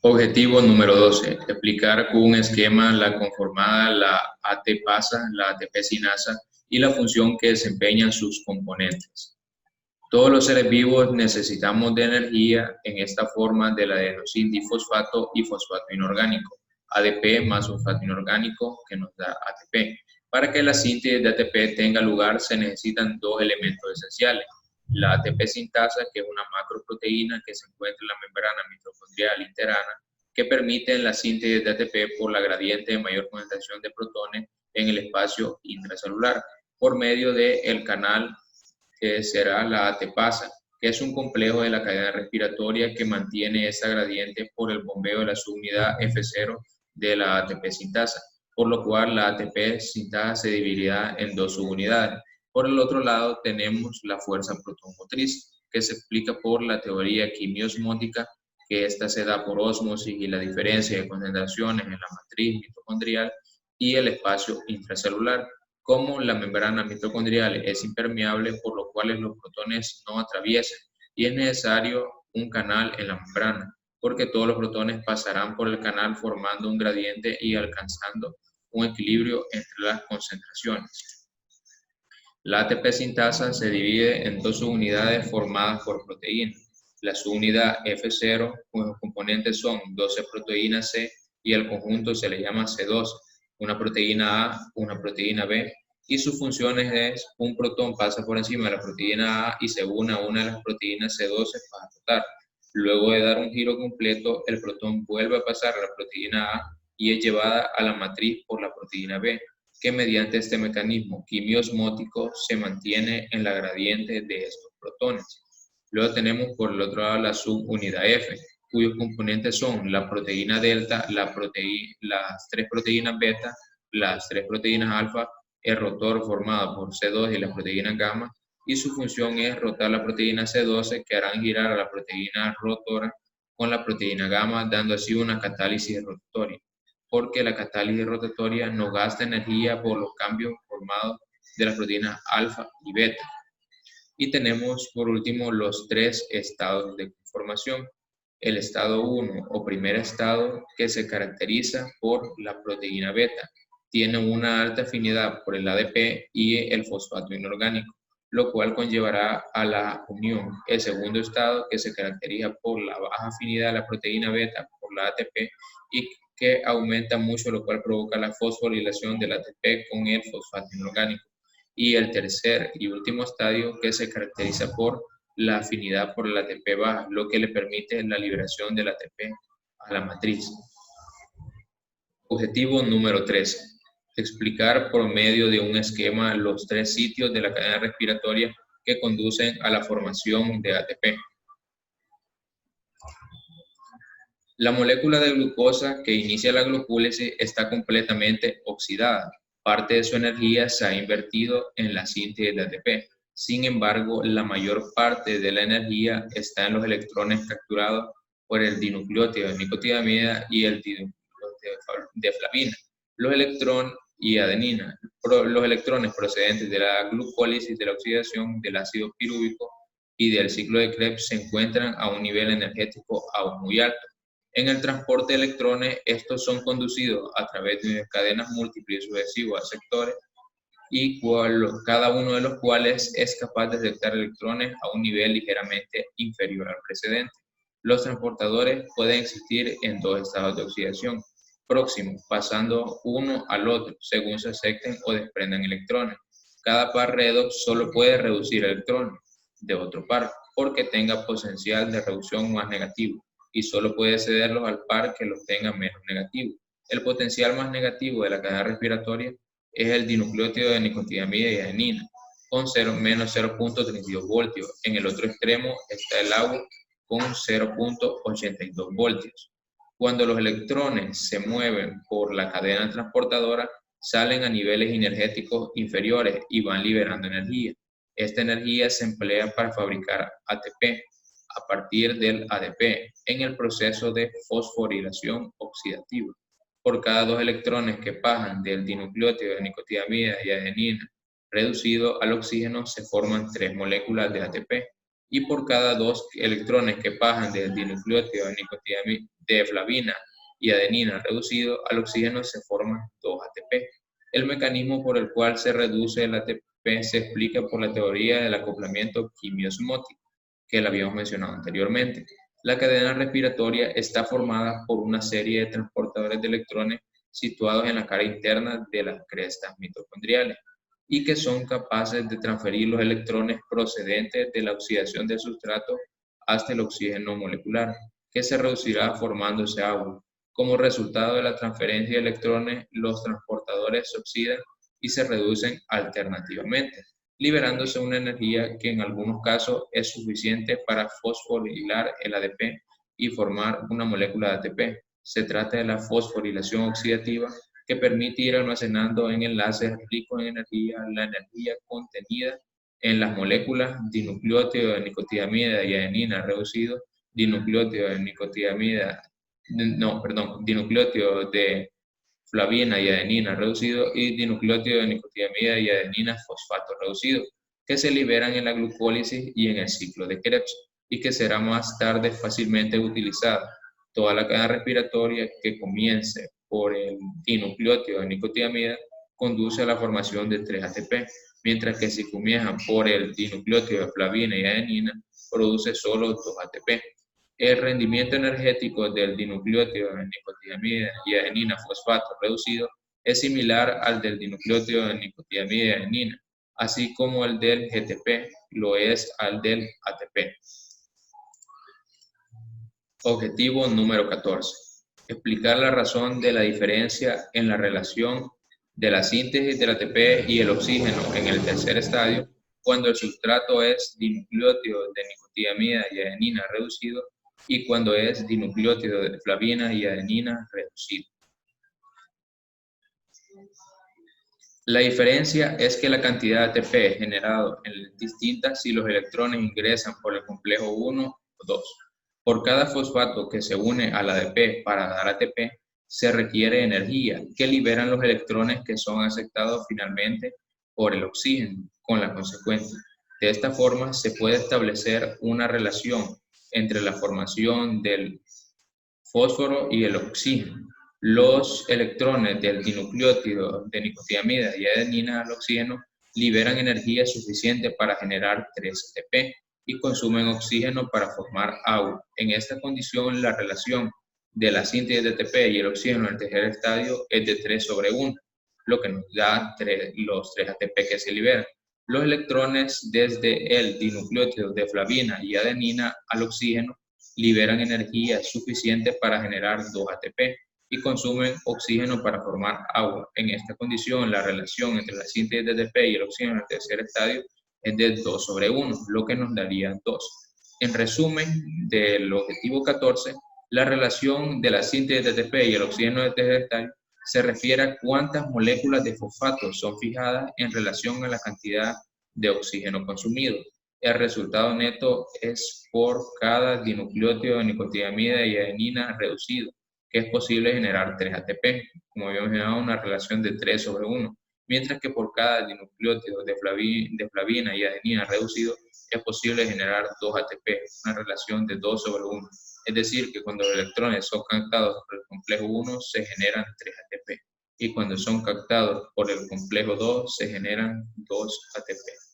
Objetivo número 12. Explicar con un esquema la conformada, la AT-pasa, la ATP-sinasa y la función que desempeñan sus componentes. Todos los seres vivos necesitamos de energía en esta forma del adenosin difosfato y fosfato inorgánico, ADP más fosfato inorgánico que nos da ATP. Para que la síntesis de ATP tenga lugar se necesitan dos elementos esenciales. La ATP sintasa, que es una macroproteína que se encuentra en la membrana mitocondrial interna, que permite la síntesis de ATP por la gradiente de mayor concentración de protones en el espacio intracelular, por medio del canal que será la AT-pasa, que es un complejo de la cadena respiratoria que mantiene esa gradiente por el bombeo de la subunidad F0 de la ATP sintasa, por lo cual la ATP sintasa se dividirá en dos subunidades. Por el otro lado tenemos la fuerza protomotriz, que se explica por la teoría quimiosmótica, que esta se da por ósmosis y la diferencia de concentraciones en la matriz mitocondrial y el espacio intracelular. Como la membrana mitocondrial es impermeable, por lo cual los protones no atraviesan y es necesario un canal en la membrana, porque todos los protones pasarán por el canal formando un gradiente y alcanzando un equilibrio entre las concentraciones. La ATP sintasa se divide en dos subunidades formadas por proteínas. La subunidad F0, cuyos componentes son 12 proteínas C y el conjunto se le llama C12, una proteína A, una proteína B, y sus funciones es: un protón pasa por encima de la proteína A y se une a una de las proteínas C12 para rotar. Luego de dar un giro completo, el protón vuelve a pasar a la proteína A y es llevada a la matriz por la proteína B, que mediante este mecanismo quimiosmótico se mantiene en la gradiente de estos protones. Luego tenemos por el otro lado la subunidad F, cuyos componentes son la proteína delta, las tres proteínas beta, las tres proteínas alfa, el rotor formado por C2 y la proteína gamma, y su función es rotar la proteína C12, que harán girar a la proteína rotora con la proteína gamma, dando así una catálisis rotatoria, porque la catálisis rotatoria no gasta energía por los cambios formados de las proteínas alfa y beta. Y tenemos por último los tres estados de conformación. El estado 1 o primer estado, que se caracteriza por la proteína beta. Tiene una alta afinidad por el ADP y el fosfato inorgánico, lo cual conllevará a la unión. El segundo estado, que se caracteriza por la baja afinidad de la proteína beta por la ATP y que aumenta mucho, lo cual provoca la fosforilación del ATP con el fosfato inorgánico. Y el tercer y último estadio, que se caracteriza por la afinidad por el ATP baja, lo que le permite la liberación del ATP a la matriz. Objetivo número 13. Explicar por medio de un esquema los tres sitios de la cadena respiratoria que conducen a la formación de ATP. La molécula de glucosa que inicia la glucólisis está completamente oxidada. Parte de su energía se ha invertido en la síntesis de ATP. Sin embargo, la mayor parte de la energía está en los electrones capturados por el dinucleótido de nicotinamida y el dinucleótido de flavina. Los electrones y adenina. Los electrones procedentes de la glucólisis, de la oxidación del ácido pirúvico y del ciclo de Krebs se encuentran a un nivel energético aún muy alto. En el transporte de electrones, estos son conducidos a través de cadenas múltiples y sucesivas a sectores, y cada uno de los cuales es capaz de detectar electrones a un nivel ligeramente inferior al precedente. Los transportadores pueden existir en dos estados de oxidación próximos, pasando uno al otro según se acepten o desprendan electrones. Cada par redox solo puede reducir electrones de otro par porque tenga potencial de reducción más negativo, y solo puede cederlos al par que los tenga menos negativo. El potencial más negativo de la cadena respiratoria es el dinucleótido de nicotinamida y adenina, con menos 0.32 voltios. En el otro extremo está el agua con 0.82 voltios. Cuando los electrones se mueven por la cadena transportadora, salen a niveles energéticos inferiores y van liberando energía. Esta energía se emplea para fabricar ATP a partir del ADP en el proceso de fosforilación oxidativa. Por cada dos electrones que pasan del dinucleótido de nicotinamida y adenina reducido al oxígeno, se forman tres moléculas de ATP. y por cada 2 electrones que pasan del dinucleótido de flavina y adenina reducido al oxígeno se forman 2 ATP. El mecanismo por el cual se reduce el ATP se explica por la teoría del acoplamiento quimiosmótico, que la habíamos mencionado anteriormente. La cadena respiratoria está formada por una serie de transportadores de electrones situados en la cara interna de las crestas mitocondriales y que son capaces de transferir los electrones procedentes de la oxidación del sustrato hasta el oxígeno molecular, que se reducirá formándose agua. Como resultado de la transferencia de electrones, los transportadores se oxidan y se reducen alternativamente, liberándose una energía que en algunos casos es suficiente para fosforilar el ADP y formar una molécula de ATP. Se trata de la fosforilación oxidativa, que permite ir almacenando en enlaces ricos en energía la energía contenida en las moléculas dinucleótido de nicotinamida y adenina reducido, dinucleótido de flavina y adenina reducido y dinucleótido de nicotinamida y adenina fosfato reducido, que se liberan en la glucólisis y en el ciclo de Krebs y que será más tarde fácilmente utilizada. Toda la cadena respiratoria que comience por el dinucleótido de nicotinamida conduce a la formación de 3 ATP, mientras que si comienzan por el dinucleótido de flavina y adenina, produce solo 2 ATP. El rendimiento energético del dinucleótido de nicotinamida y adenina fosfato reducido es similar al del dinucleótido de nicotinamida y adenina, así como el del GTP lo es al del ATP. Objetivo número 14. Explicar la razón de la diferencia en la relación de la síntesis del ATP y el oxígeno en el tercer estadio cuando el sustrato es dinucleótido de nicotinamida y adenina reducido y cuando es dinucleótido de flavina y adenina reducido. La diferencia es que la cantidad de ATP generado es distinta si los electrones ingresan por el complejo 1 o 2. Por cada fosfato que se une al ADP para dar ATP, se requiere energía que liberan los electrones que son aceptados finalmente por el oxígeno, con la consecuencia. De esta forma, se puede establecer una relación entre la formación del fósforo y el oxígeno. Los electrones del dinucleótido de nicotinamida y adenina al oxígeno liberan energía suficiente para generar 3 ATP y consumen oxígeno para formar agua. En esta condición, la relación de la síntesis de ATP y el oxígeno en el tercer estadio es de 3/1, lo que nos da los 3 ATP que se liberan. Los electrones desde el dinucleótido de flavina y adenina al oxígeno liberan energía suficiente para generar 2 ATP y consumen oxígeno para formar agua. En esta condición, la relación entre la síntesis de ATP y el oxígeno en el tercer estadio es de 2/1, lo que nos daría 2. En resumen, del objetivo 14, la relación de la síntesis de ATP y el oxígeno del tercer estadio se refiere a cuántas moléculas de fosfato son fijadas en relación a la cantidad de oxígeno consumido. El resultado neto es por cada dinucleótido de nicotinamida y adenina reducido, que es posible generar 3 ATP, como habíamos mencionado, una relación de 3/1, mientras que por cada dinucleótido de flavina y adenina reducido es posible generar 2 ATP, una relación de 2/1. Es decir, que cuando los electrones son captados por el complejo 1 se generan 3 ATP y cuando son captados por el complejo 2 se generan 2 ATP.